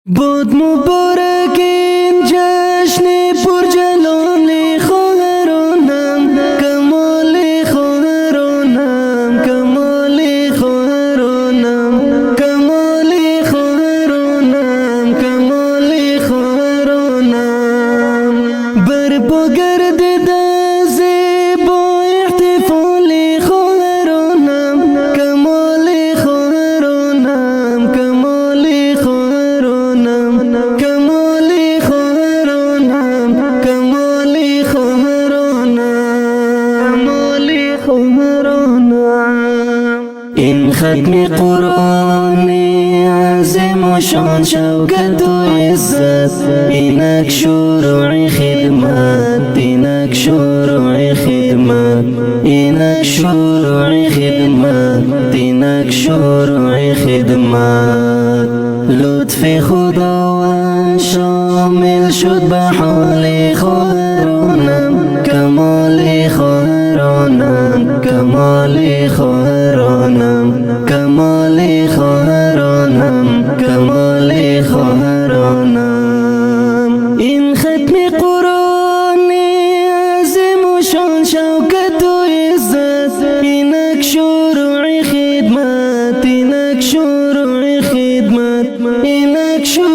بود مبارک این جشن پر جلال خواهرانم، کمال خواهرانم، کمال خواهرانم، کمال خواهرانم، کمال خواهرانم. بر پا گردیده زیبا احتفال خواهرانم، کمال خواهرانم، کمال خواهرانم، کمال خواهرانم، کمال خواهرانم، کمال خواهرانم. این ختم قرآن عظیم و شان شوکت و عزت، اینک شروع خدمت، اینک شروع خدمت، اینک شروع خدمت، اینک شروع خدمت. لطف خداوند شامل شد به حال خواهرانم، کمال خواهرانم، کمال خواهرانم، کمال خواهرانم، کمال خواهرانم. این ختم قرآن عظیم و شان شوکت و عزت، اینک شروع خدمت، اینک شروع خدمت، اینک شروع